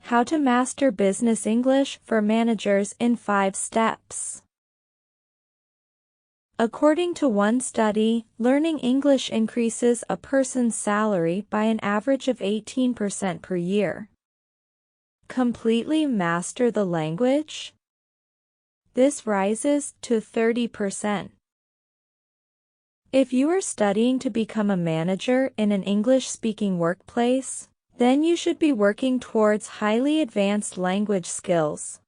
How to master business English for managers in 5 steps. According to one study, learning English increases a person's salary by an average of 18% per year. Completely master the language? This rises to 30%. If you are studying to become a manager in an English-speaking workplace, then you should be working towards highly advanced language skills.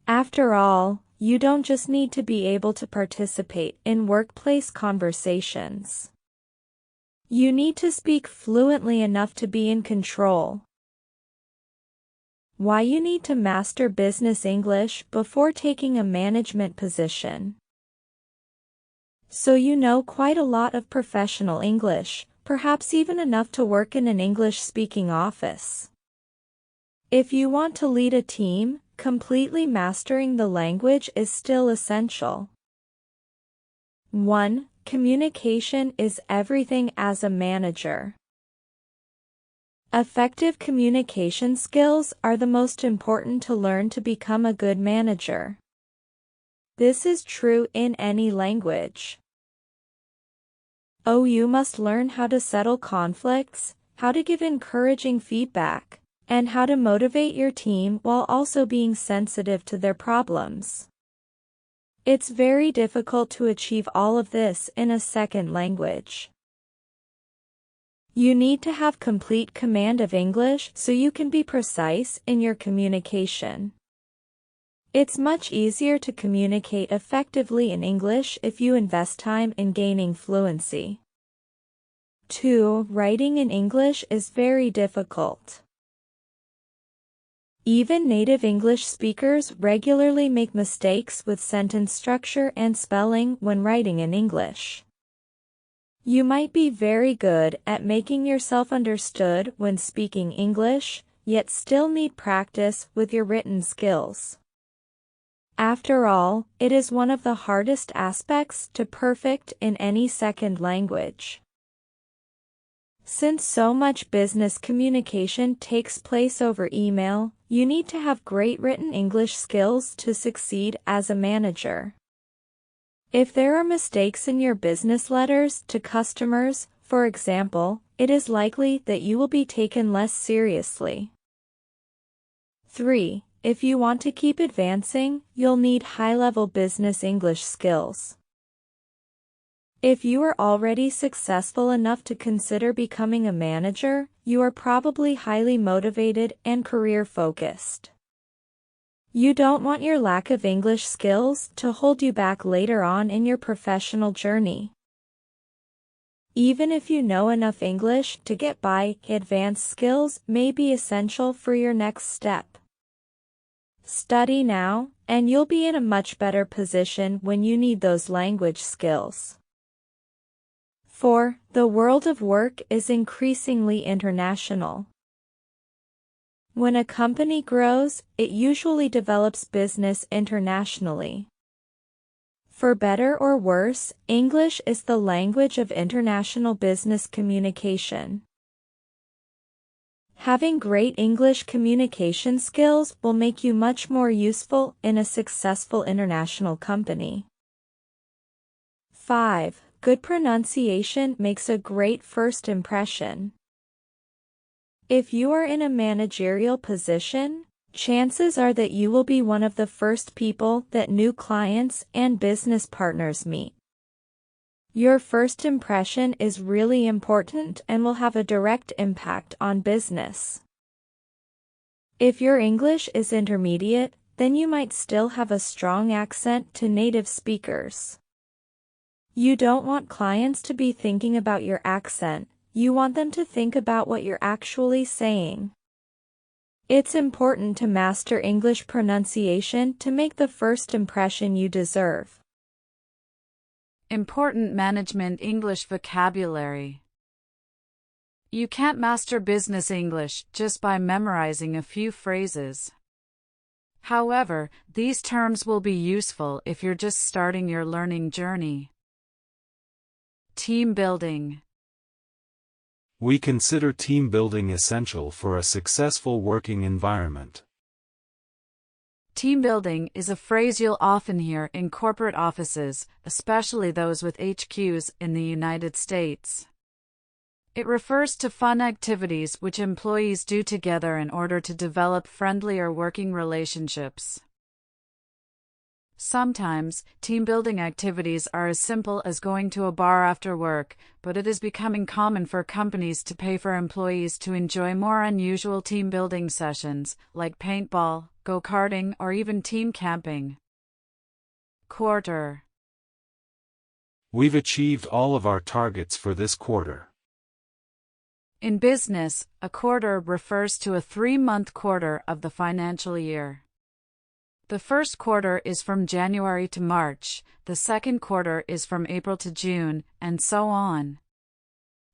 After all, you don't just need to be able to participate in workplace conversations. You need to speak fluently enough to be in control. Why you need to master business English before taking a management position. So you know quite a lot of professional English, perhaps even enough to work in an English-speaking office. If you want to lead a team, completely mastering the language is still essential. 1. Communication is everything as a manager. Effective communication skills are the most important to learn to become a good manager. This is true in any language. You must learn how to settle conflicts, how to give encouraging feedback, and how to motivate your team while also being sensitive to their problems. It's very difficult to achieve all of this in a second language. You need to have complete command of English so you can be precise in your communication. It's much easier to communicate effectively in English if you invest time in gaining fluency. 2. Writing in English is very difficult. Even native English speakers regularly make mistakes with sentence structure and spelling when writing in English. You might be very good at making yourself understood when speaking English, yet still need practice with your written skills. After all, it is one of the hardest aspects to perfect in any second language. Since so much business communication takes place over email, you need to have great written English skills to succeed as a manager. If there are mistakes in your business letters to customers, for example, it is likely that you will be taken less seriously. 3. If you want to keep advancing, you'll need high-level business English skills. If you are already successful enough to consider becoming a manager, you are probably highly motivated and career-focused. You don't want your lack of English skills to hold you back later on in your professional journey. Even if you know enough English to get by, advanced skills may be essential for your next step. Study now, and you'll be in a much better position when you need those language skills. 4. The world of work is increasingly international. When a company grows, it usually develops business internationally. For better or worse, English is the language of international business communication. Having great English communication skills will make you much more useful in a successful international company. 5. Good pronunciation makes a great first impression. If you are in a managerial position, chances are that you will be one of the first people that new clients and business partners meet. Your first impression is really important and will have a direct impact on business. If your English is intermediate, then you might still have a strong accent to native speakers. You don't want clients to be thinking about your accent, you want them to think about what you're actually saying. It's important to master English pronunciation to make the first impression you deserve. Important management English vocabulary. You can't master business English just by memorizing a few phrases. However, these terms will be useful if you're just starting your learning journey. Team building. We consider team building essential for a successful working environment. Team building is a phrase you'll often hear in corporate offices, especially those with HQs in the United States. It refers to fun activities which employees do together in order to develop friendlier working relationships. Sometimes, team-building activities are as simple as going to a bar after work, but it is becoming common for companies to pay for employees to enjoy more unusual team-building sessions, like paintball, go-karting, or even team camping. Quarter. We've achieved all of our targets for this quarter. In business, a quarter refers to a 3-month quarter of the financial year. The first quarter is from January to March, the second quarter is from April to June, and so on.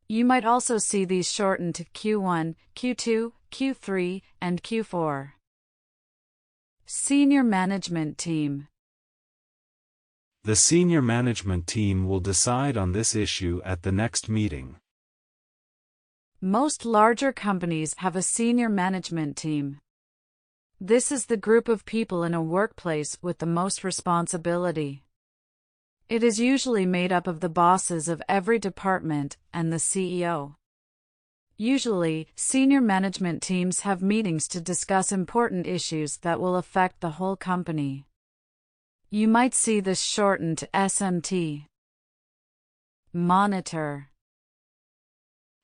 You might also see these shortened to Q1, Q2, Q3, and Q4. Senior Management Team. The senior management team will decide on this issue at the next meeting. Most larger companies have a senior management team. This is the group of people in a workplace with the most responsibility. It is usually made up of the bosses of every department and the CEO. Usually, senior management teams have meetings to discuss important issues that will affect the whole company. You might see this shortened to SMT. Monitor.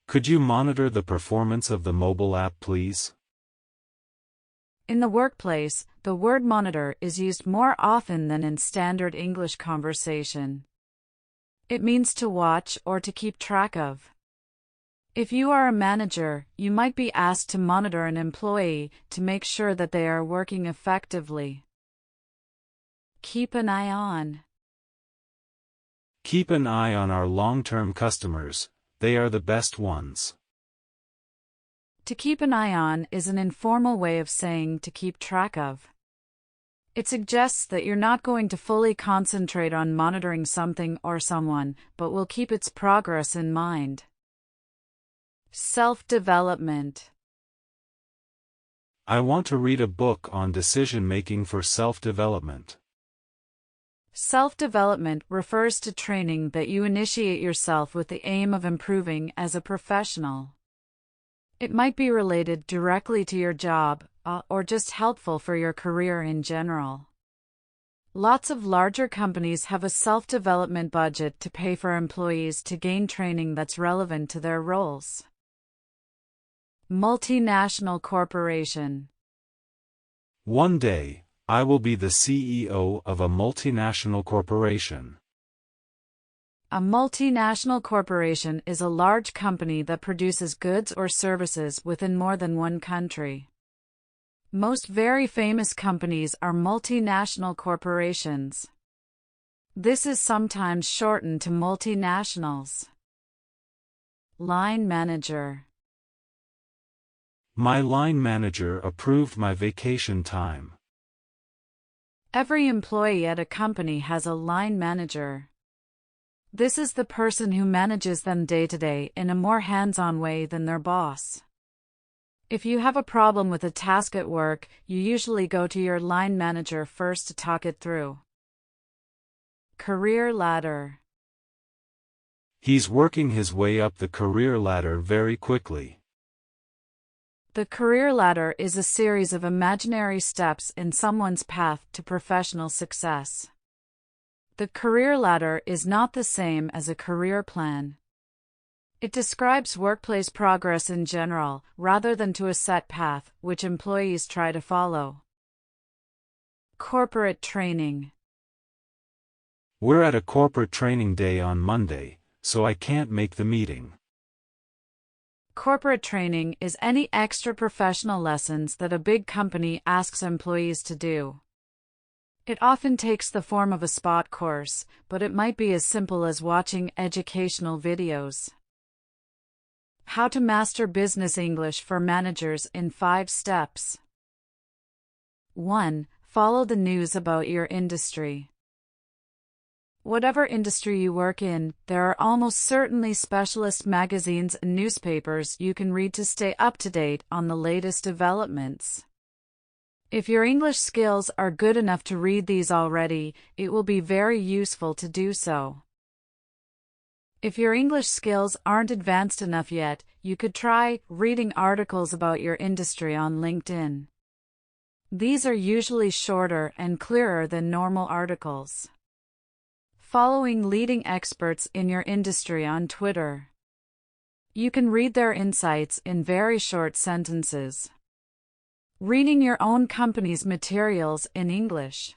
Could you monitor the performance of the mobile app, please? In the workplace, the word monitor is used more often than in standard English conversation. It means to watch or to keep track of. If you are a manager, you might be asked to monitor an employee to make sure that they are working effectively. Keep an eye on. Keep an eye on our long-term customers, they are the best ones. To keep an eye on is an informal way of saying to keep track of. It suggests that you're not going to fully concentrate on monitoring something or someone, but will keep its progress in mind. Self-development. I want to read a book on decision-making for self-development. Self-development refers to training that you initiate yourself with the aim of improving as a professional. It might be related directly to your job, or just helpful for your career in general. Lots of larger companies have a self-development budget to pay for employees to gain training that's relevant to their roles. Multinational corporation. One day, I will be the CEO of a multinational corporation. A multinational corporation is a large company that produces goods or services within more than one country. Most very famous companies are multinational corporations. This is sometimes shortened to multinationals. Line manager. My line manager approved my vacation time. Every employee at a company has a line manager. This is the person who manages them day to day in a more hands-on way than their boss. If you have a problem with a task at work, you usually go to your line manager first to talk it through. Career ladder. He's working his way up the career ladder very quickly. The career ladder is a series of imaginary steps in someone's path to professional success. The career ladder is not the same as a career plan. It describes workplace progress in general, rather than to a set path, which employees try to follow. Corporate training. We're at a corporate training day on Monday, so I can't make the meeting. Corporate training is any extra professional lessons that a big company asks employees to do. It often takes the form of a spot course, but it might be as simple as watching educational videos. How to master business English for managers in 5 steps. 1. Follow the news about your industry. Whatever industry you work in, there are almost certainly specialist magazines and newspapers you can read to stay up to date on the latest developments. If your English skills are good enough to read these already, it will be very useful to do so. If your English skills aren't advanced enough yet, you could try reading articles about your industry on LinkedIn. These are usually shorter and clearer than normal articles. Following leading experts in your industry on Twitter. You can read their insights in very short sentences. Reading your own company's materials in English.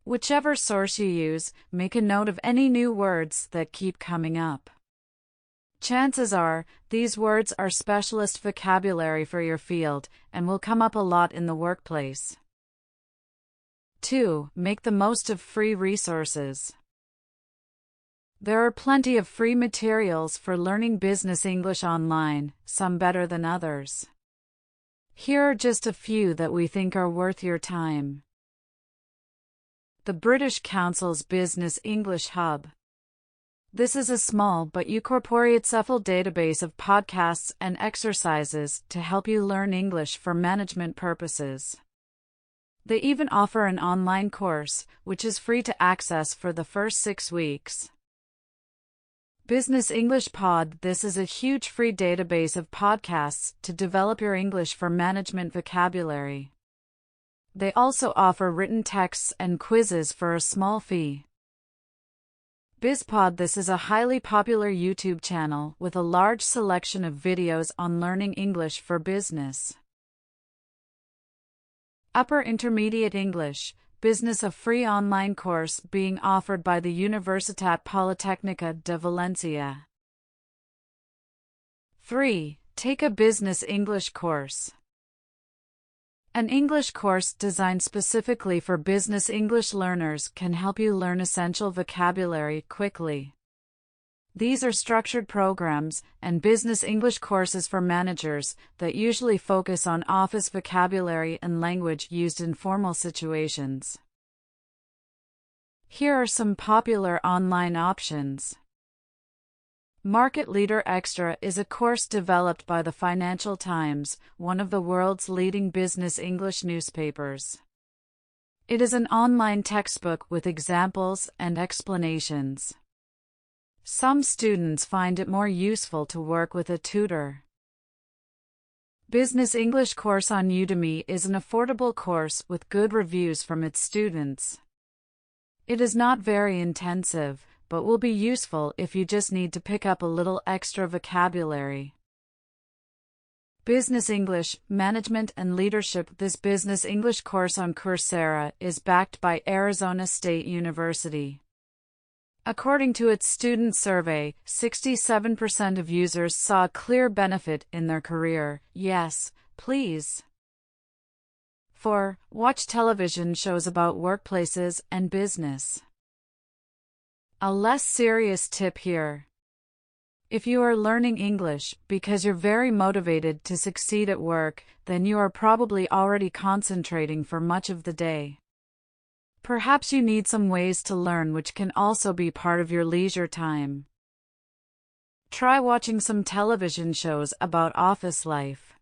Whichever source you use, make a note of any new words that keep coming up. Chances are, these words are specialist vocabulary for your field and will come up a lot in the workplace. 2. Make the most of free resources. There are plenty of free materials for learning business English online, some better than others. Here are just a few that we think are worth your time. The British Council's Business English Hub. This is a small but ucorporateable database of podcasts and exercises to help you learn English for management purposes. They even offer an online course, which is free to access for the first 6 weeks. Business English Pod. This is a huge free database of podcasts to develop your English for management vocabulary. They also offer written texts and quizzes for a small fee. Bizpod. This is a highly popular YouTube channel with a large selection of videos on learning English for business. Upper Intermediate English, Business, a free online course being offered by the Universitat Politècnica de Valencia. 3. Take a business English course. An English course designed specifically for business English learners can help you learn essential vocabulary quickly. These are structured programs and business English courses for managers that usually focus on office vocabulary and language used in formal situations. Here are some popular online options. Market Leader Extra is a course developed by the Financial Times, one of the world's leading business English newspapers. It is an online textbook with examples and explanations. Some students find it more useful to work with a tutor. Business English course on Udemy is an affordable course with good reviews from its students. It is not very intensive, but will be useful if you just need to pick up a little extra vocabulary. Business English, Management and Leadership. This business English course on Coursera is backed by Arizona State University. According to its student survey, 67% of users saw a clear benefit in their career. Yes, please. 4. Watch television shows about workplaces and business. A less serious tip here. If you are learning English because you're very motivated to succeed at work, then you are probably already concentrating for much of the day. Perhaps you need some ways to learn which can also be part of your leisure time. Try watching some television shows about office life.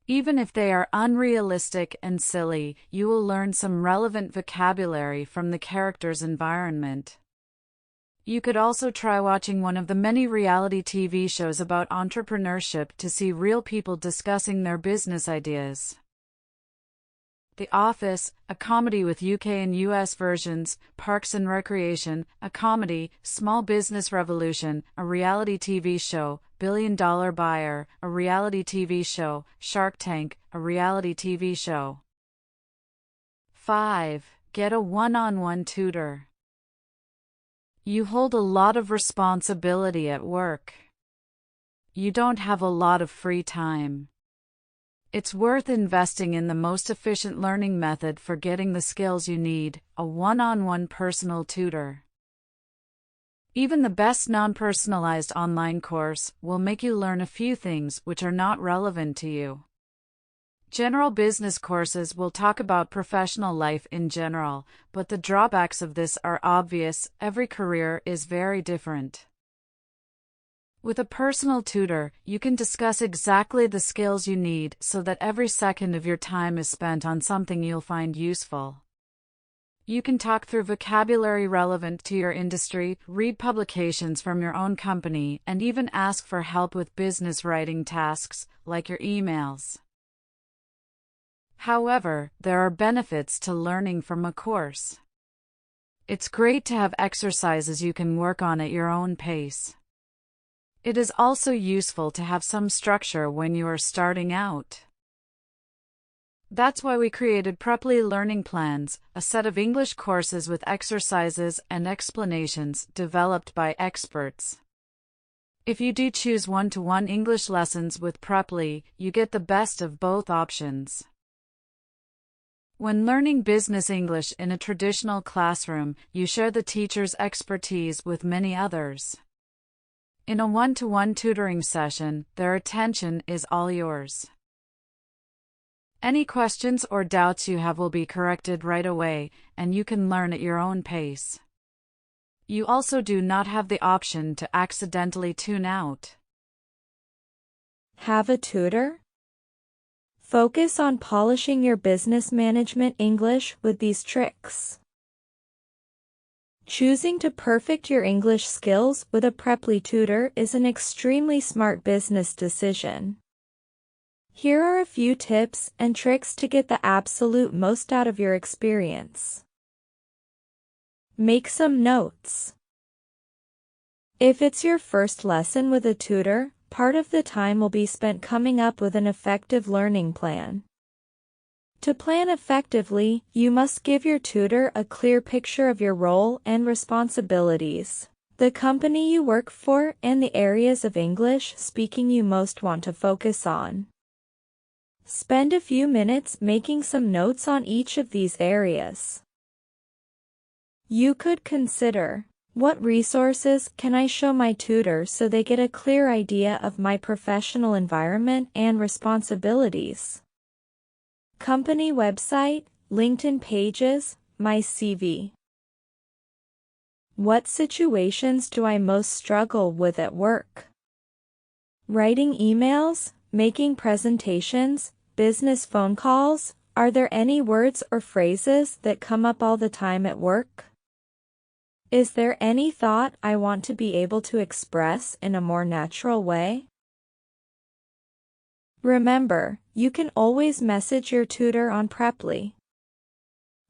Even if they are unrealistic and silly, you will learn some relevant vocabulary from the character's environment. You could also try watching one of the many reality TV shows about entrepreneurship to see real people discussing their business ideas. The Office, a comedy with UK and US versions, Parks and Recreation, a comedy, Small Business Revolution, a reality TV show, Billion Dollar Buyer, a reality TV show, Shark Tank, a reality TV show. 5. Get a one-on-one tutor. You hold a lot of responsibility at work. You don't have a lot of free time. It's worth investing in the most efficient learning method for getting the skills you need, a one-on-one personal tutor. Even the best non-personalized online course will make you learn a few things which are not relevant to you. General business courses will talk about professional life in general, but the drawbacks of this are obvious. Every career is very different. With a personal tutor, you can discuss exactly the skills you need so that every second of your time is spent on something you'll find useful. You can talk through vocabulary relevant to your industry, read publications from your own company, and even ask for help with business writing tasks, like your emails. However, there are benefits to learning from a course. It's great to have exercises you can work on at your own pace. It is also useful to have some structure when you are starting out. That's why we created Preply Learning Plans, a set of English courses with exercises and explanations developed by experts. If you do choose one-to-one English lessons with Preply, you get the best of both options. When learning business English in a traditional classroom, you share the teacher's expertise with many others. In a one-to-one tutoring session, their attention is all yours. Any questions or doubts you have will be corrected right away, and you can learn at your own pace. You also do not have the option to accidentally tune out. Have a tutor? Focus on polishing your business management English with these tricks. Choosing to perfect your English skills with a Preply tutor is an extremely smart business decision. Here are a few tips and tricks to get the absolute most out of your experience. Make some notes. If it's your first lesson with a tutor, part of the time will be spent coming up with an effective learning plan. To plan effectively, you must give your tutor a clear picture of your role and responsibilities, the company you work for, and the areas of English speaking you most want to focus on. Spend a few minutes making some notes on each of these areas. You could consider, what resources can I show my tutor so they get a clear idea of my professional environment and responsibilities? Company website, LinkedIn pages, my CV. What situations do I most struggle with at work? Writing emails, making presentations, business phone calls, are there any words or phrases that come up all the time at work? Is there any thought I want to be able to express in a more natural way? Remember, you can always message your tutor on Preply.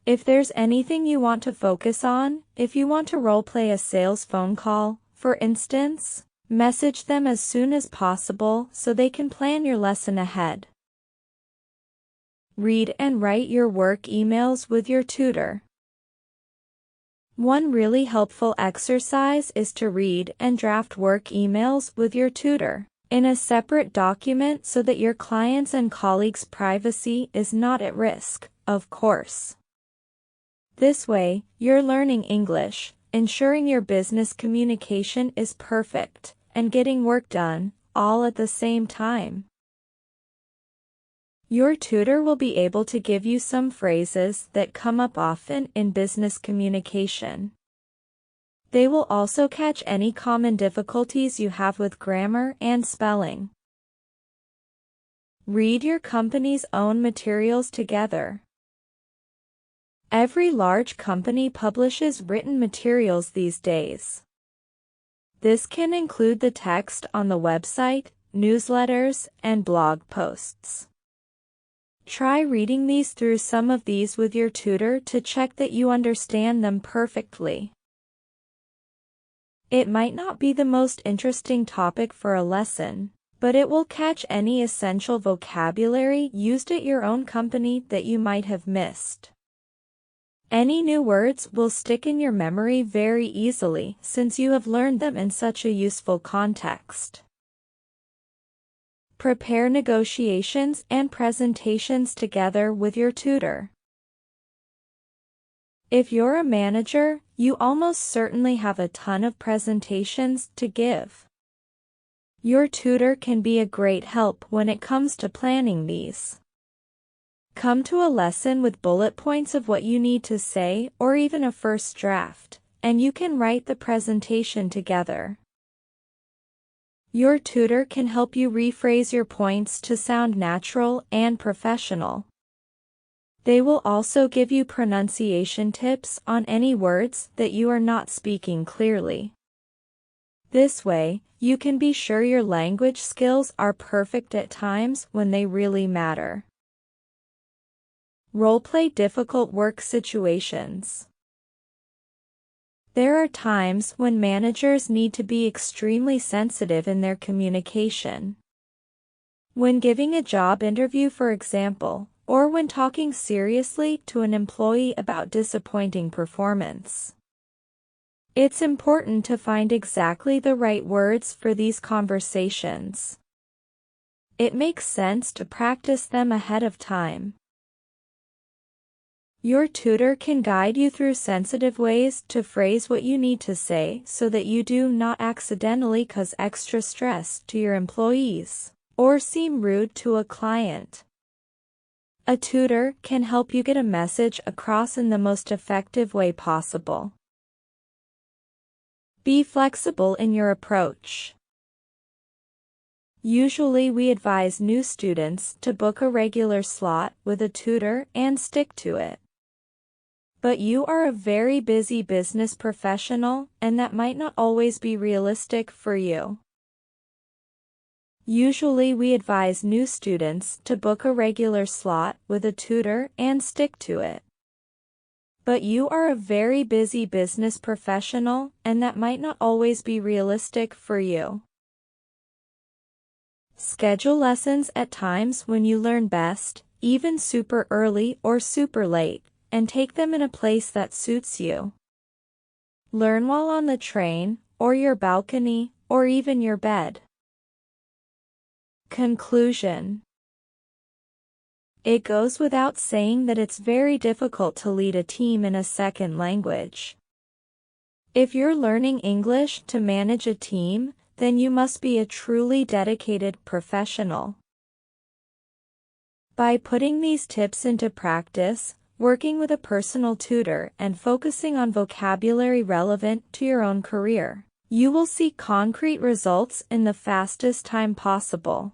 If there's anything you want to focus on, if you want to roleplay a sales phone call, for instance, message them as soon as possible so they can plan your lesson ahead. Read and write your work emails with your tutor. One really helpful exercise is to read and draft work emails with your tutor in a separate document so that your clients' and colleagues' privacy is not at risk, of course. This way, you're learning English, ensuring your business communication is perfect, and getting work done, all at the same time. Your tutor will be able to give you some phrases that come up often in business communication. They will also catch any common difficulties you have with grammar and spelling. Read your company's own materials together. Every large company publishes written materials these days. This can include the text on the website, newsletters, and blog posts. Try reading through some of these with your tutor to check that you understand them perfectly. It might not be the most interesting topic for a lesson, but it will catch any essential vocabulary used at your own company that you might have missed. Any new words will stick in your memory very easily since you have learned them in such a useful context. Prepare negotiations and presentations together with your tutor. If you're a manager, you almost certainly have a ton of presentations to give. Your tutor can be a great help when it comes to planning these. Come to a lesson with bullet points of what you need to say or even a first draft, and you can write the presentation together. Your tutor can help you rephrase your points to sound natural and professional. They will also give you pronunciation tips on any words that you are not speaking clearly. This way, you can be sure your language skills are perfect at times when they really matter. Roleplay difficult work situations. There are times when managers need to be extremely sensitive in their communication. When giving a job interview, for example, or when talking seriously to an employee about disappointing performance. It's important to find exactly the right words for these conversations. It makes sense to practice them ahead of time. Your tutor can guide you through sensitive ways to phrase what you need to say so that you do not accidentally cause extra stress to your employees or seem rude to a client. A tutor can help you get a message across in the most effective way possible. Be flexible in your approach. Usually we advise new students to book a regular slot with a tutor and stick to it. But you are a very busy business professional, and that might not always be realistic for you. Usually we advise new students to book a regular slot with a tutor and stick to it. But you are a very busy business professional, and that might not always be realistic for you. Schedule lessons at times when you learn best, even super early or super late, and take them in a place that suits you. Learn while on the train, or your balcony, or even your bed. Conclusion. It goes without saying that it's very difficult to lead a team in a second language. If you're learning English to manage a team, then you must be a truly dedicated professional. By putting these tips into practice, working with a personal tutor, and focusing on vocabulary relevant to your own career, you will see concrete results in the fastest time possible.